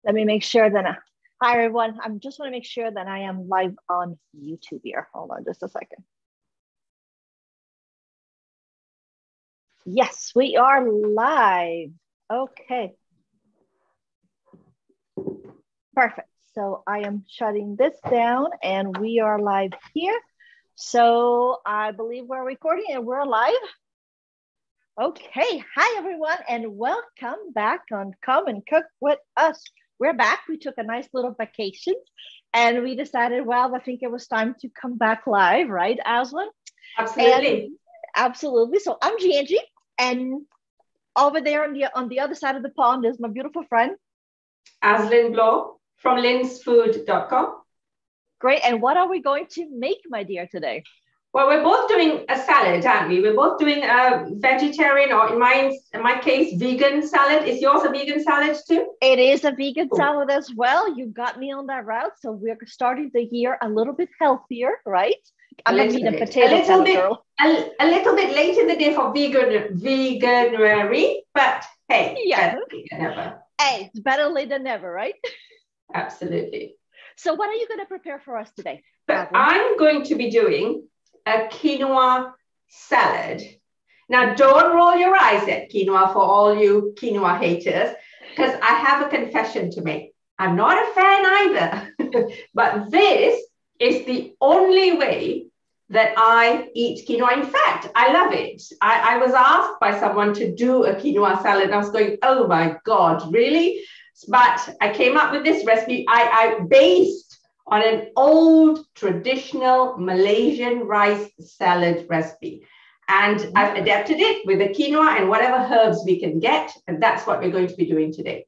Let me make sure that hi everyone. I just want to make sure that I am live on YouTube here. Hold on just a second. Yes, we are live. Okay. Perfect. So I am shutting this down and we are live here. So I believe we're recording and we're live. Okay. Hi everyone and welcome back on Come and Cook with Us. We're back. We took a nice little vacation and we decided, well, I think it was time to come back live, right, Aslan? Absolutely. Absolutely. So I'm Giangie, and over there on the other side of the pond is my beautiful friend, Aslan Blow from linsfood.com. Great. And what are we going to make, my dear, today? Well, we're both doing a salad, aren't we? We're both doing a vegetarian, or in my case, vegan salad. Is yours a vegan salad too? It is a vegan salad as well. You got me on that route. So we're starting the year a little bit healthier, right? I'm a meat and potato salad girl. A little bit late in the day for veganuary, but hey, yeah. Never. Hey, it's better late than never, right? Absolutely. So what are you going to prepare for us today? But I'm going to be doing a quinoa salad. Now, don't roll your eyes at quinoa for all you quinoa haters, because I have a confession to make. I'm not a fan either, but this is the only way that I eat quinoa. In fact, I love it. I was asked by someone to do a quinoa salad, and I was going, oh my God, really? But I came up with this recipe. I based on an old traditional Malaysian rice salad recipe. And I've adapted it with the quinoa and whatever herbs we can get. And that's what we're going to be doing today.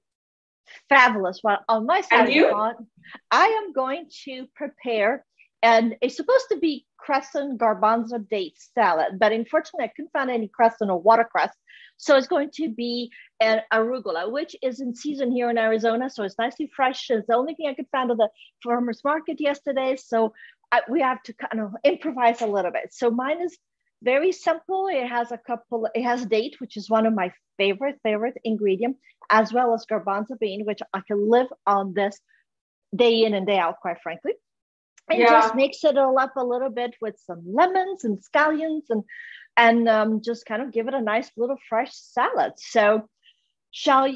Fabulous. Well, on my side of the pond, I am going to prepare, and it's supposed to be Cresson garbanzo date salad, but unfortunately I couldn't find any Cresson or watercress. So it's going to be an arugula, which is in season here in Arizona. So it's nicely fresh. It's the only thing I could find at the farmer's market yesterday. So we have to kind of improvise a little bit. So mine is very simple. It has date, which is one of my favorite ingredient, as well as garbanzo bean, which I can live on this day in and day out, quite frankly. And just mix it all up a little bit with some lemons and scallions and just kind of give it a nice little fresh salad. So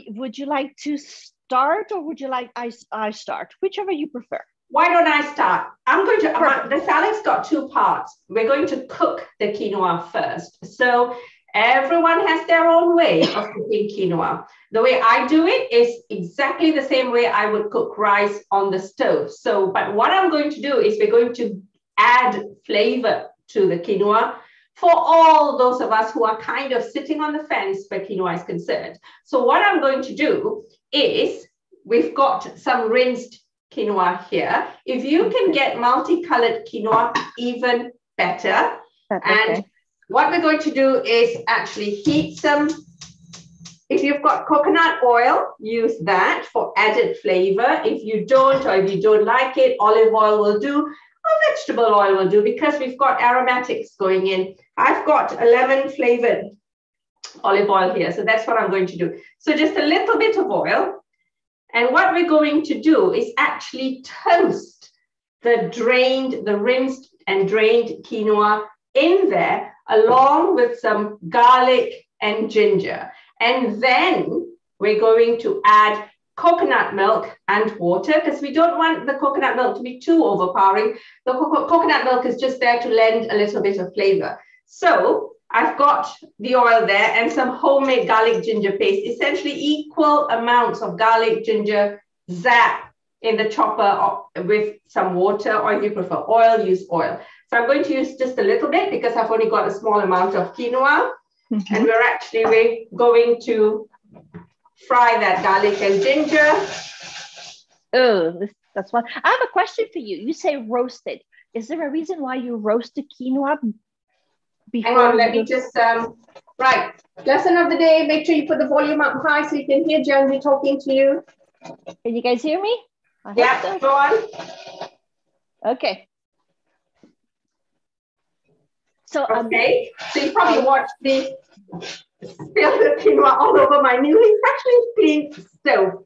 would you like to start, or would you like I start? Whichever you prefer. Why don't I start? I'm going to, the salad's got two parts. We're going to cook the quinoa first. So everyone has their own way of cooking quinoa. The way I do it is exactly the same way I would cook rice on the stove. So, but what I'm going to do is we're going to add flavor to the quinoa for all those of us who are kind of sitting on the fence where quinoa is concerned. So what I'm going to do is we've got some rinsed quinoa here. If you can get multicolored quinoa, even better. And what we're going to do is actually heat some. If you've got coconut oil, use that for added flavor. If you don't, or if you don't like it, olive oil will do, or vegetable oil will do, because we've got aromatics going in. I've got a lemon flavored olive oil here. So that's what I'm going to do. So just a little bit of oil. And what we're going to do is actually toast the rinsed and drained quinoa in there, along with some garlic and ginger. And then we're going to add coconut milk and water, because we don't want the coconut milk to be too overpowering. The coconut milk is just there to lend a little bit of flavor. So I've got the oil there and some homemade garlic ginger paste, essentially equal amounts of garlic ginger zap in the chopper with some water, or if you prefer oil, use oil. So I'm going to use just a little bit because I've only got a small amount of quinoa. And we're going to fry that garlic and ginger. Oh, that's fun. I have a question for you. You say roasted. Is there a reason why you roast the quinoa before? Hang on, let me just, right. Lesson of the day, make sure you put the volume up high so you can hear Giangie talking to you. Can you guys hear me? Yeah, so. Go on. Okay. So, okay, so you probably watched the spill the quinoa all over my newly freshly cleaned stove.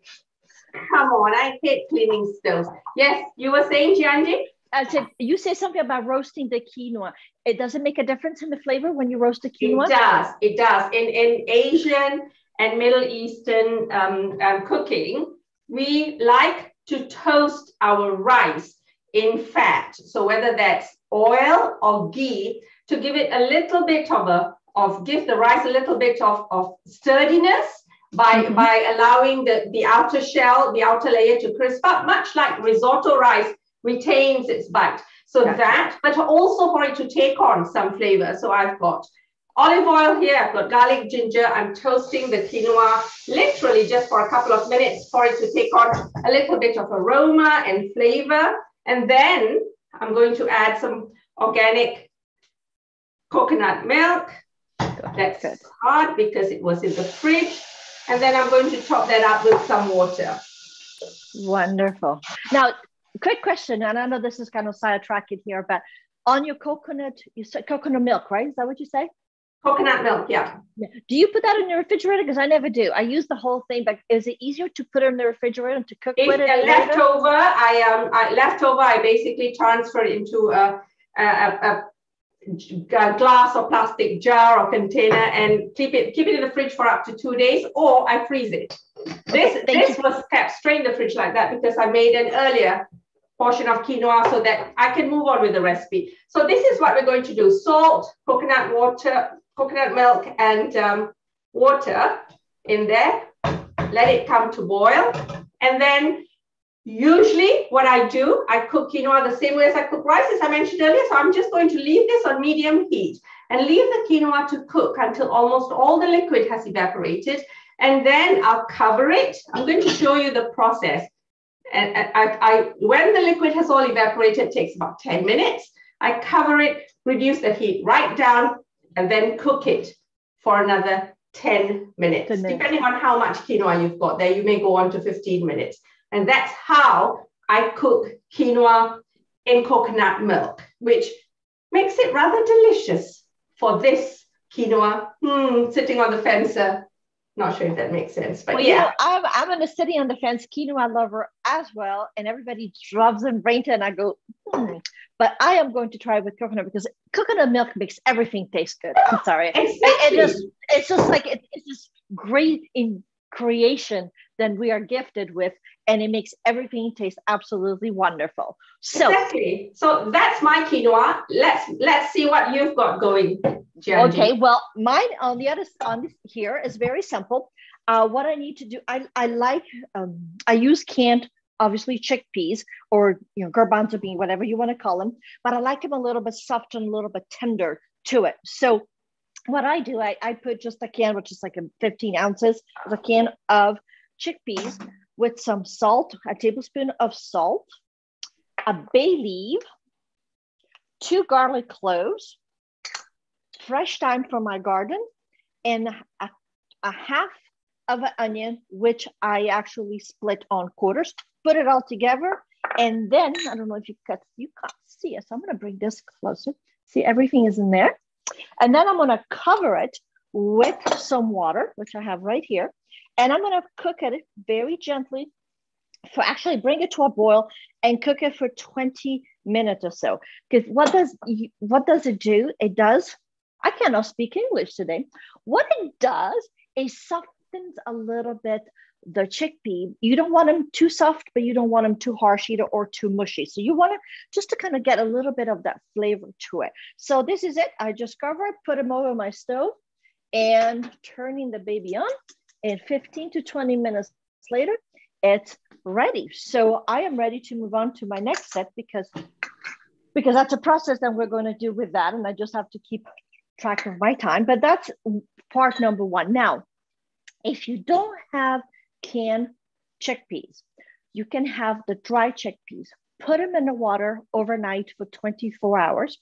Come on, I hate cleaning stoves. Yes, you were saying, Gianji? I said, you say something about roasting the quinoa. It doesn't make a difference in the flavor when you roast the quinoa? It does. It does. In Asian and Middle Eastern cooking, we like to toast our rice in fat. So whether that's oil or ghee, to give it a little bit give the rice a little bit of sturdiness by allowing the outer shell, the outer layer to crisp up, much like risotto rice retains its bite. So that, but also for it to take on some flavor. So I've got olive oil here, I've got garlic, ginger. I'm toasting the quinoa literally just for a couple of minutes for it to take on a little bit of aroma and flavor. And then I'm going to add some organic coconut milk. That's hard because it was in the fridge. And then I'm going to top that up with some water. Wonderful. Now, quick question, and I know this is kind of sidetracking here, but on your coconut, you said coconut milk, right? Is that what you say? Coconut milk, yeah. Do you put that in the refrigerator? Because I never do. I use the whole thing, but is it easier to put it in the refrigerator and to cook with it? Leftover, I basically transfer it into a glass or plastic jar or container and keep it in the fridge for up to 2 days, or I freeze it. This was kept straight in the fridge like that because I made an earlier portion of quinoa so that I can move on with the recipe. So this is what we're going to do: salt, coconut milk, and water in there. Let it come to boil, and then usually what I do, I cook quinoa the same way as I cook rice, as I mentioned earlier. So I'm just going to leave this on medium heat and leave the quinoa to cook until almost all the liquid has evaporated. And then I'll cover it. I'm going to show you the process. And when the liquid has all evaporated, it takes about 10 minutes. I cover it, reduce the heat right down, and then cook it for another 10 minutes. Depending on how much quinoa you've got there, you may go on to 15 minutes. And that's how I cook quinoa in coconut milk, which makes it rather delicious for this quinoa. Sitting on the fence. Not sure if that makes sense, but well, yeah. I'm in a sitting on the fence quinoa lover as well, and everybody loves and brains it, and I go, But I am going to try with coconut because coconut milk makes everything taste good. I'm sorry. Exactly. It's just like it's just great in creation that we are gifted with, and it makes everything taste absolutely wonderful. So exactly. So that's my quinoa. Let's see what you've got going, Gianji. Okay, well, mine on here is very simple. What I need to do, I use canned, obviously, chickpeas or garbanzo bean, whatever you want to call them, but I like them a little bit soft and a little bit tender to it. So what I do, I put just a can, which is like 15 ounces, of a can of chickpeas with some salt, a tablespoon of salt, a bay leaf, 2 garlic cloves, fresh thyme from my garden, and a half of an onion, which I actually split on quarters, put it all together. And then, I don't know if you can't see it, so I'm gonna bring this closer. See, everything is in there. And then I'm gonna cover it with some water, which I have right here. And I'm gonna cook it very gently actually bring it to a boil and cook it for 20 minutes or so. Because what does it do? It does, I cannot speak English today. What it does is softens a little bit the chickpea. You don't want them too soft, but you don't want them too harsh either or too mushy. So you want to just to kind of get a little bit of that flavor to it. So this is it. I just cover it, put them over my stove, and turning the baby on. And 15 to 20 minutes later, it's ready. So I am ready to move on to my next step because that's a process that we're going to do with that. And I just have to keep track of my time. But that's part number 1. Now, if you don't have canned chickpeas, you can have the dry chickpeas. Put them in the water overnight for 24 hours.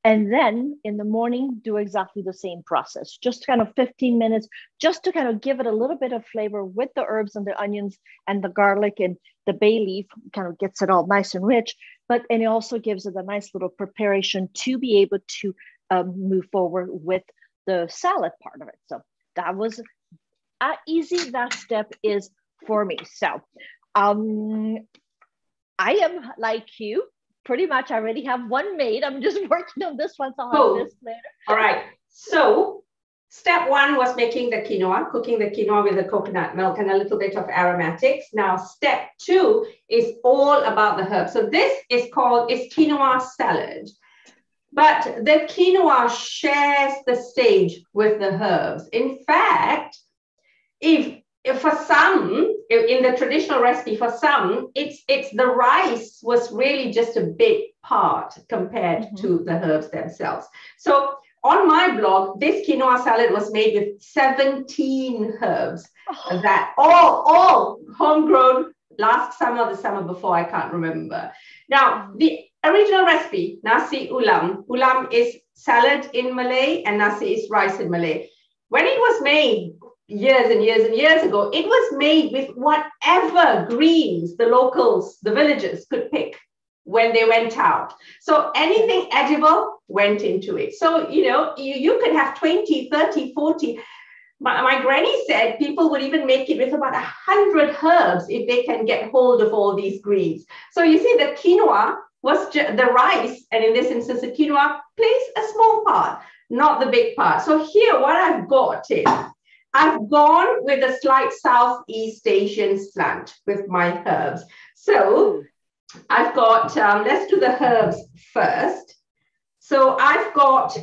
And then in the morning, do exactly the same process. Just kind of 15 minutes, just to kind of give it a little bit of flavor with the herbs and the onions and the garlic and the bay leaf, kind of gets it all nice and rich. And it also gives it a nice little preparation to be able to move forward with the salad part of it. So that was easy that step is for me. So I am like you. Pretty much I already have one made. I'm just working on this one, so I'll have this later. All right. So step one was making the quinoa, cooking the quinoa with the coconut milk and a little bit of aromatics. Now, step two is all about the herbs. So this is quinoa salad. But the quinoa shares the stage with the herbs. In fact, if for some, in the traditional recipe, for some, it's the rice was really just a big part compared to the herbs themselves. So on my blog, this quinoa salad was made with 17 herbs that all homegrown last summer, the summer before, I can't remember. Now, the original recipe, nasi ulam. Ulam is salad in Malay and nasi is rice in Malay. When it was made years and years and years ago, it was made with whatever greens the locals, the villagers could pick when they went out. So anything edible went into it. So, you know, you could have 20, 30, 40. My granny said people would even make it with about 100 herbs if they can get hold of all these greens. So you see the quinoa was the rice, and in this instance, the quinoa plays a small part, not the big part. So here, what I've got is, I've gone with a slight Southeast Asian slant with my herbs. So I've got, let's do the herbs first. So I've got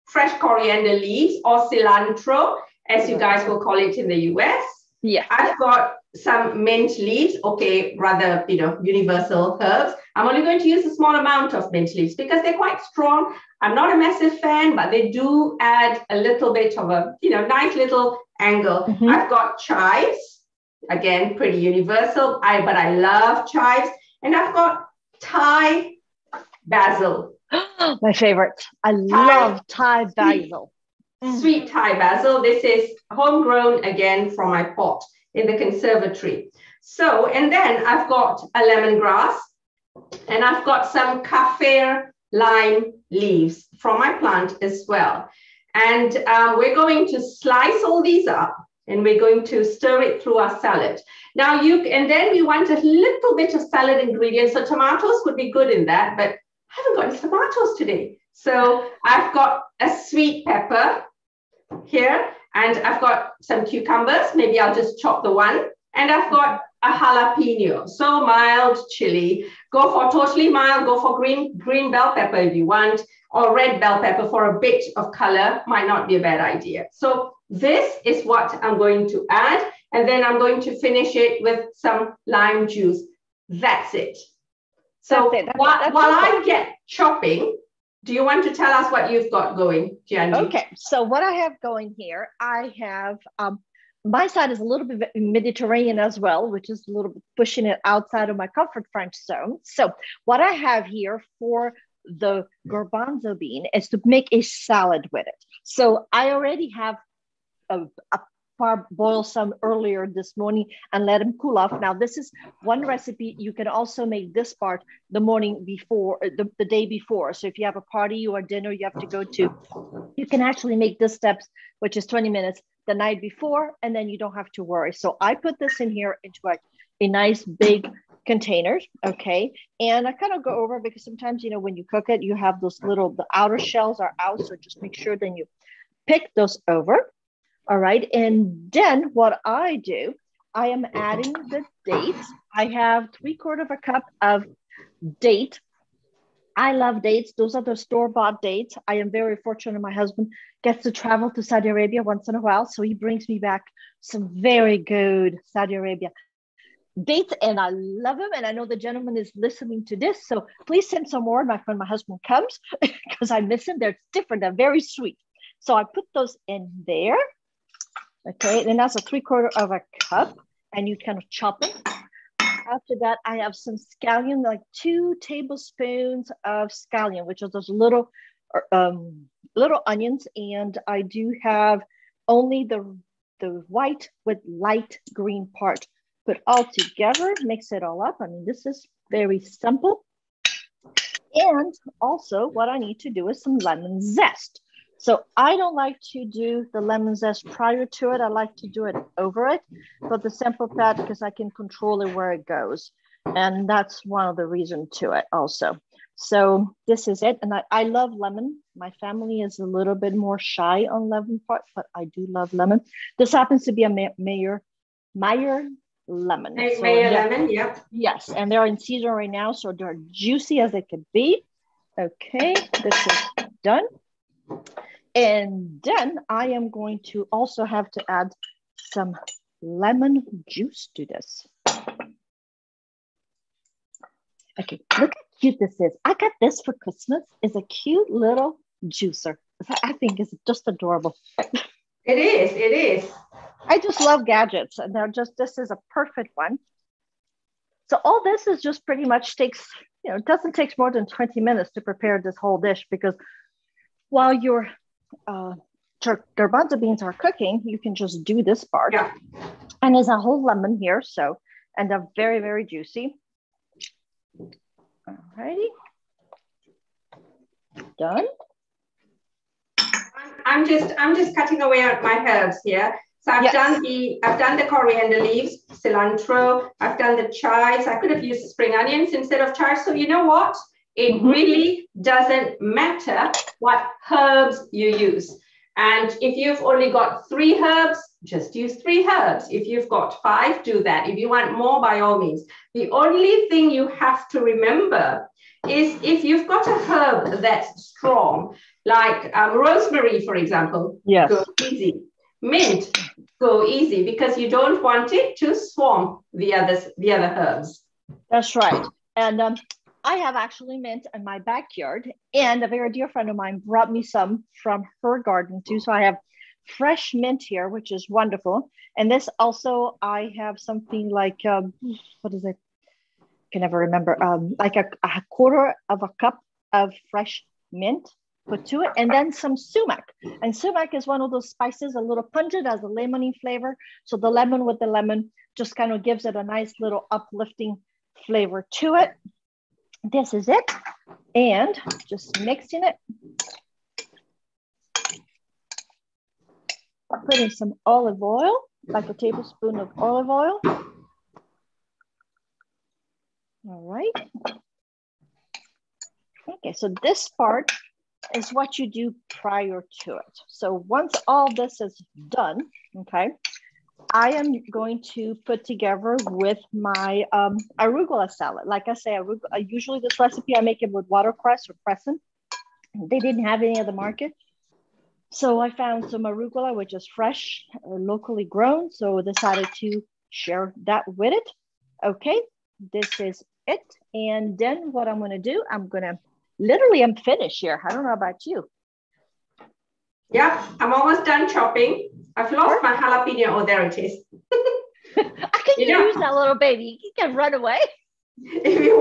fresh coriander leaves or cilantro, as you guys will call it in the US. Yeah. I've got some mint leaves, okay, rather, you know, universal herbs. I'm only going to use a small amount of mint leaves because they're quite strong. I'm not a massive fan, but they do add a little bit of a, you know, nice little angle. I've got chives, again, pretty universal, but I love chives. And I've got Thai basil. My favorite. I love Thai basil. Sweet Thai basil. This is homegrown again from my pot in the conservatory. So, and then I've got a lemongrass and I've got some kaffir lime leaves from my plant as well. And we're going to slice all these up and we're going to stir it through our salad. Now and then we want a little bit of salad ingredients. So tomatoes would be good in that, but I haven't got any tomatoes today. So I've got a sweet pepper here, and I've got some cucumbers. Maybe I'll just chop the one. And I've got a jalapeno, so mild chili. Go for totally mild, go for green bell pepper if you want, or red bell pepper for a bit of color, might not be a bad idea. So this is what I'm going to add. And then I'm going to finish it with some lime juice. That's it. So while I get chopping, do you want to tell us what you've got going, Gianni? Okay, so what I have going here, I have, my side is a little bit Mediterranean as well, which is a little bit pushing it outside of my comfort French zone. So what I have here for the garbanzo bean is to make a salad with it. So I already have a boil some earlier this morning and let them cool off. Now, this is one recipe. You can also make this part the morning before, the day before. So if you have a party or dinner you have to go to, you can actually make this steps, which is 20 minutes the night before, and then you don't have to worry. So I put this in here into a nice big container, okay? And I kind of go over because sometimes, you know, when you cook it, you have those the outer shells are out. So just make sure then you pick those over. All right, and then what I do, I am adding the dates. I have 3/4 cup of date. I love dates. Those are the store-bought dates. I am very fortunate. My husband gets to travel to Saudi Arabia once in a while, so he brings me back some very good Saudi Arabia dates, and I love them. And I know the gentleman is listening to this, so please send some more when my husband comes because I miss them. They're different. They're very sweet. So I put those in there. Okay, then that's a 3/4 cup, and you kind of chop it. After that, I have some scallion, like 2 tablespoons of scallion, which are those little onions. And I do have only the white with light green part. Put all together, mix it all up. I mean, this is very simple. And also what I need to do is some lemon zest. So I don't like to do the lemon zest prior to it. I like to do it over it for the simple fact because I can control it where it goes. And that's one of the reasons to it also. So this is it. And I love lemon. My family is a little bit more shy on lemon part, but I do love lemon. This happens to be a Meyer lemon. Meyer lemon, yeah. Yes, and they're in season right now, so they're juicy as they could be. Okay, this is done. And then I am going to also have to add some lemon juice to this. Okay, look how cute this is. I got this for Christmas. It's a cute little juicer. I think it's just adorable. It is, it is. I just love gadgets, and they're just, this is a perfect one. So all this is just pretty much takes, you know, it doesn't take more than 20 minutes to prepare this whole dish, because while your garbanzo beans are cooking, you can just do this part. Yeah. And there's a whole lemon here, so, and they're very, very juicy. All righty. Done. I'm just cutting away at my herbs here. So I've done the coriander leaves, cilantro. I've done the chives. I could have used spring onions instead of chives. So you know what? It really doesn't matter what herbs you use. And if you've only got 3 herbs, just use 3 herbs. If you've got 5, do that. If you want more, by all means. The only thing you have to remember is if you've got a herb that's strong, like rosemary, for example, go easy. Mint, go easy, because you don't want it to swamp the other herbs. That's right. And I have actually mint in my backyard, and a very dear friend of mine brought me some from her garden too. So I have fresh mint here, which is wonderful. And this also, I have something like, what is it? I can never remember. Like a quarter of a cup of fresh mint put to it, and then some sumac. And sumac is one of those spices, a little pungent, has a lemony flavor. So the lemon with the lemon just kind of gives it a nice little uplifting flavor to it. This is it. And just mixing it. Putting some olive oil, like a tablespoon of olive oil. All right. Okay, so this part is what you do prior to it. So once all this is done, okay, I am going to put together with my arugula salad. Like I say, usually this recipe, I make it with watercress or cresson. They didn't have any of the market. So I found some arugula, which is fresh, locally grown. So I decided to share that with it. Okay, this is it. And then what I'm gonna do, I'm finished here. I don't know about you. Yeah, I'm almost done chopping. I've lost my jalapeno. Oh, there it is. I can use that little baby. You can run away. If you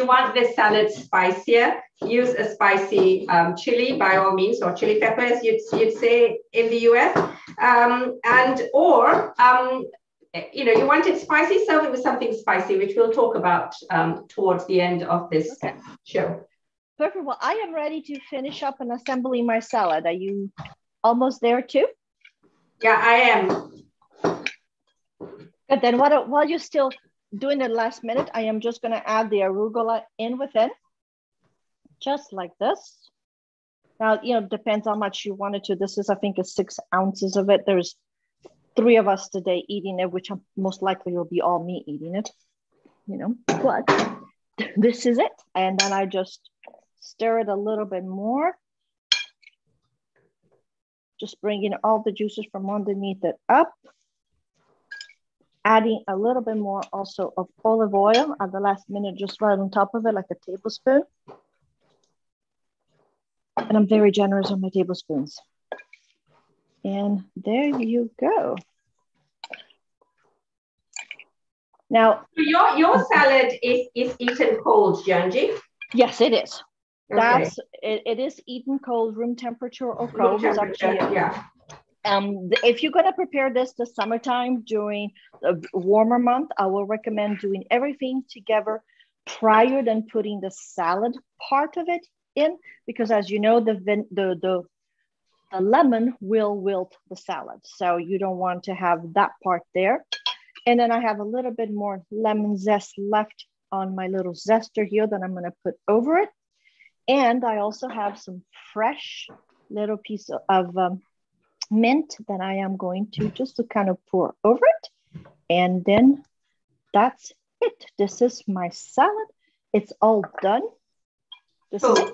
want this salad spicier, use a spicy chili by all means, or chili peppers, you'd say in the US. You want it spicy, serve it with something spicy, which we'll talk about towards the end of this show. Perfect. Well, I am ready to finish up and assembling my salad. Are you almost there too? Yeah, I am. Good. Then while you're still doing the last minute, I am just going to add the arugula in within, just like this. Now, depends how much you wanted to. This is, I think, 6 ounces of it. There's 3 of us today eating it, which most likely will be all me eating it, but this is it. And then I just stir it a little bit more. Just bringing all the juices from underneath it up. Adding a little bit more also of olive oil at the last minute, just right on top of it, like a tablespoon. And I'm very generous on my tablespoons. And there you go. Now, your salad is eaten cold, Janji? Yes, it is. Okay. It is eaten cold, room temperature or cold. Room temperature, yeah. If you're going to prepare this the summertime during the warmer month, I will recommend doing everything together prior than putting the salad part of it in, because as you know, the lemon will wilt the salad. So you don't want to have that part there. And then I have a little bit more lemon zest left on my little zester here that I'm gonna put over it. And I also have some fresh little piece of mint that I am going to just to kind of pour over it. And then that's it. This is my salad. It's all done. This is it.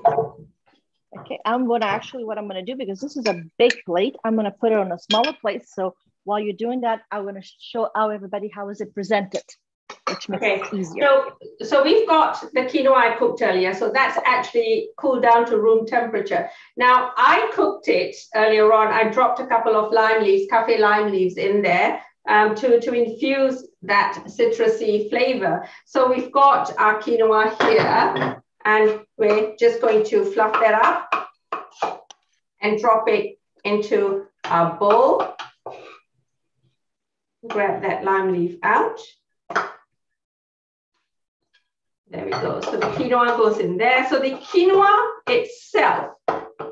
Okay, what I'm gonna do, because this is a big plate, I'm gonna put it on a smaller plate. So while you're doing that, I'm gonna show everybody how is it presented, which makes it easier. So we've got the quinoa I cooked earlier. So that's actually cooled down to room temperature. Now I cooked it earlier on. I dropped a couple of cafe lime leaves in there to infuse that citrusy flavor. So we've got our quinoa here, and we're just going to fluff that up and drop it into our bowl. Grab that lime leaf out. There we go. So the quinoa goes in there. So the quinoa itself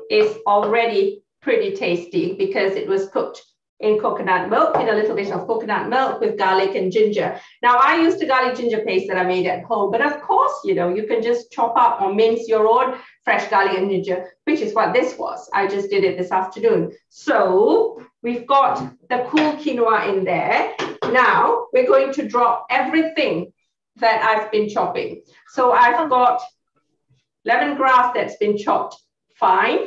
is already pretty tasty because it was cooked in coconut milk, in a little bit of coconut milk with garlic and ginger. Now, I used a garlic ginger paste that I made at home, but of course, you know, you can just chop up or mince your own fresh garlic and ginger, which is what this was. I just did it this afternoon. So we've got the cool quinoa in there. Now we're going to drop everything that I've been chopping. So I've got lemongrass that's been chopped fine.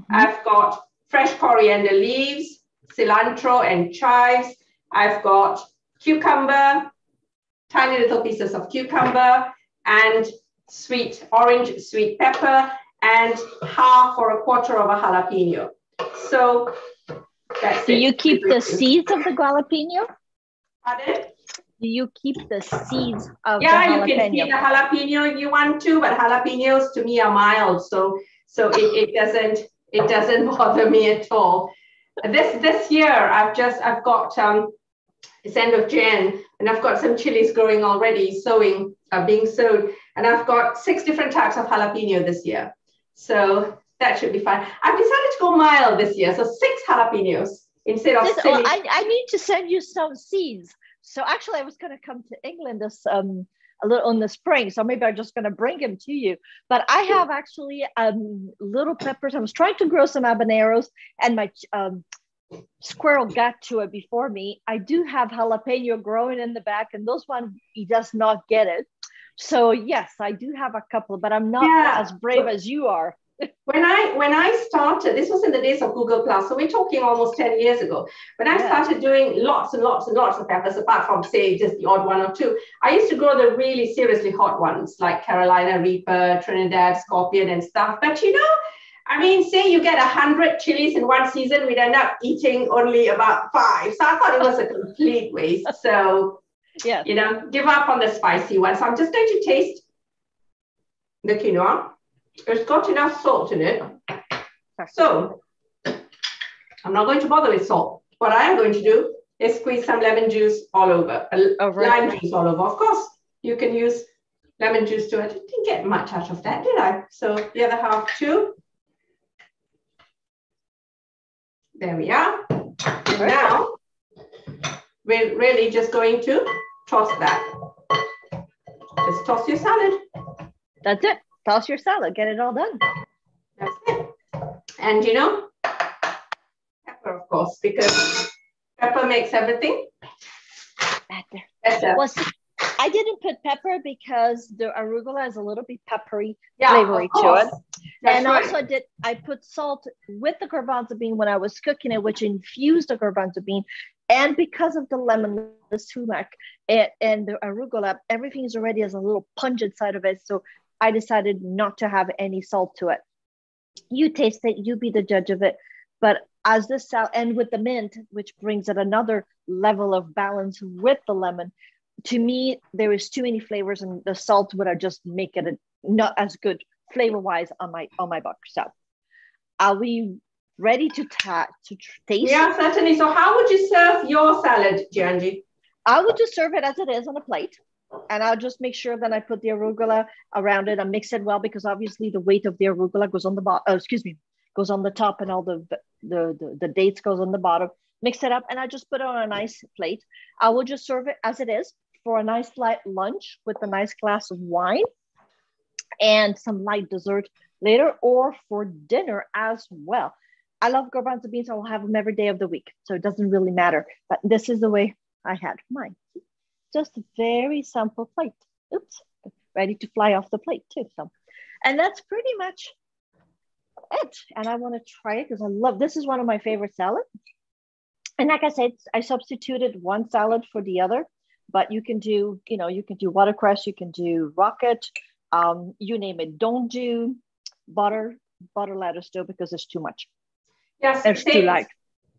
I've got fresh coriander leaves, cilantro and chives. I've got cucumber, tiny little pieces of cucumber, and orange sweet pepper, and half or a quarter of a jalapeno. So that's Do you keep the seeds of the jalapeno? Pardon? Do you keep the seeds of the jalapeno? Yeah, you can keep the jalapeno if you want to, but jalapenos to me are mild, so it doesn't bother me at all. This year I've got it's end of Jan, and I've got some chilies growing already, being sowed, and I've got 6 different types of jalapeno this year, so that should be fine. I've decided to go mild this year, so 6 jalapenos instead of silly. I need to send you some seeds. So actually, I was going to come to England this a little in the spring, so maybe I'm just going to bring them to you. But I have actually little peppers. I was trying to grow some habaneros, and my squirrel got to it before me. I do have jalapeno growing in the back, and those one he does not get it. So yes, I do have a couple, but I'm not as brave as you are. When I started, this was in the days of Google Plus, so we're talking almost 10 years ago. When I started doing lots and lots and lots of peppers, apart from say just the odd 1 or 2, I used to grow the really seriously hot ones like Carolina Reaper, Trinidad Scorpion and stuff. But you know, I mean, say you get 100 chilies in one season, we'd end up eating only about 5. So I thought it was a complete waste. So, you know, give up on the spicy one. So I'm just going to taste the quinoa. It's got enough salt in it. So I'm not going to bother with salt. What I am going to do is squeeze some lemon juice all over, lime juice all over. Of course, you can use lemon juice to it. I didn't get much out of that, did I? So the other half too. There we are. And now we're really just going to toss that. Just toss your salad. That's it. Toss your salad. Get it all done. That's it. And you know, pepper, of course, because pepper makes everything better. Well, I didn't put pepper because the arugula is a little bit peppery, flavory to it. And also I put salt with the garbanzo bean when I was cooking it, which infused the garbanzo bean. And because of the lemon, the sumac, and the arugula, everything is already has a little pungent side of it. So I decided not to have any salt to it. You taste it, you be the judge of it. But as this salad, and with the mint, which brings it another level of balance with the lemon, to me, there is too many flavors, and the salt would just make it not as good flavor-wise on my buck. So are we ready to taste? Yeah, certainly. So how would you serve your salad, Gianji? I would just serve it as it is on a plate. And I'll just make sure that I put the arugula around it and mix it well, because obviously the weight of the arugula goes on the bottom, goes on the top, and all the dates goes on the bottom. Mix it up, and I just put it on a nice plate. I will just serve it as it is for a nice light lunch with a nice glass of wine and some light dessert later, or for dinner as well. I love garbanzo beans. I will have them every day of the week, so it doesn't really matter. But this is the way I had mine. Just a very simple plate. Oops, ready to fly off the plate too. So, and that's pretty much it. And I want to try it because I love, this is one of my favorite salads. And like I said, I substituted one salad for the other, but you can do, you can do watercress, you can do rocket, you name it. Don't do butter lettuce though, because it's too much. Yes, it's too light.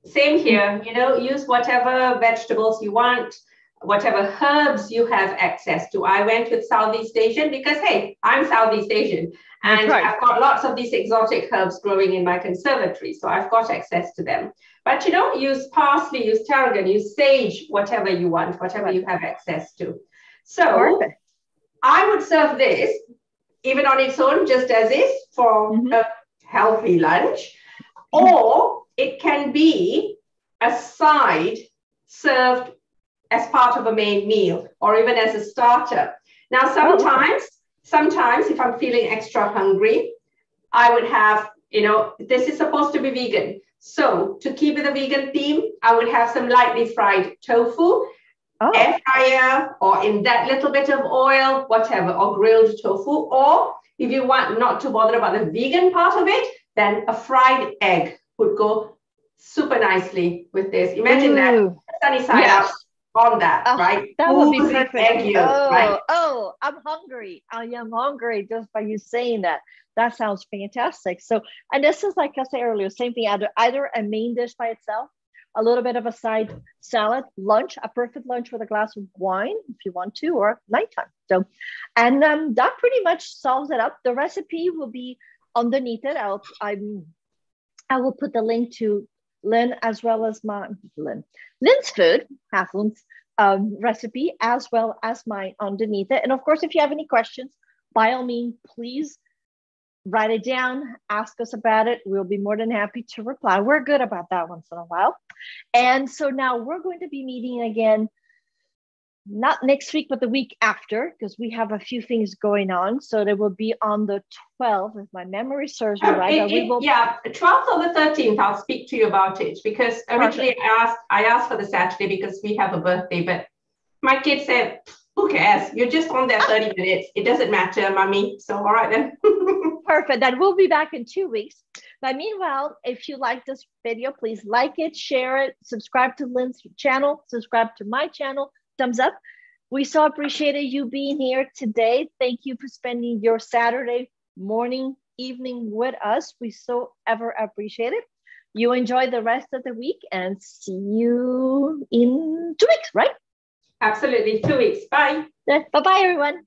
Same here. Use whatever vegetables you want, whatever herbs you have access to. I went with Southeast Asian because, hey, I'm Southeast Asian, and right. I've got lots of these exotic herbs growing in my conservatory, so I've got access to them. But, use parsley, use tarragon, use sage, whatever you want, whatever you have access to. So perfect. I would serve this even on its own, just as is, for a healthy lunch, or it can be a side served as part of a main meal, or even as a starter. Now, sometimes if I'm feeling extra hungry, I would have, this is supposed to be vegan. So to keep with the vegan theme, I would have some lightly fried tofu, air fryer, or in that little bit of oil, whatever, or grilled tofu. Or if you want not to bother about the vegan part of it, then a fried egg would go super nicely with this. Imagine that sunny side up on that, right? That would be perfect. Egg yolk, right? I'm hungry. I am hungry just by you saying that. That sounds fantastic. So, and this is like I said earlier, same thing, either a main dish by itself, a little bit of a side salad, lunch, a perfect lunch with a glass of wine if you want to, or nighttime. So, and that pretty much solves it up. The recipe will be underneath it. I will put the link to Lynn as well as Lynn's food, half Lynn's recipe, as well as mine underneath it. And of course, if you have any questions, by all means, please write it down, ask us about it. We'll be more than happy to reply. We're good about that once in a while. And so now we're going to be meeting again, not next week, but the week after, because we have a few things going on. So they will be on the 12th, if my memory serves me right. 12th or the 13th, I'll speak to you about it, because originally I asked for the Saturday because we have a birthday, but my kids said, who cares? You're just on there 30 minutes. It doesn't matter, mommy. So, all right then. Perfect. Then we'll be back in 2 weeks. But meanwhile, if you like this video, please like it, share it, subscribe to Lynn's channel, subscribe to my channel, thumbs up. We so appreciated you being here today. Thank you for spending your Saturday morning, evening with us. We so ever appreciate it. You enjoy the rest of the week and see you in 2 weeks, right? Absolutely. 2 weeks. Bye. Bye-bye, everyone.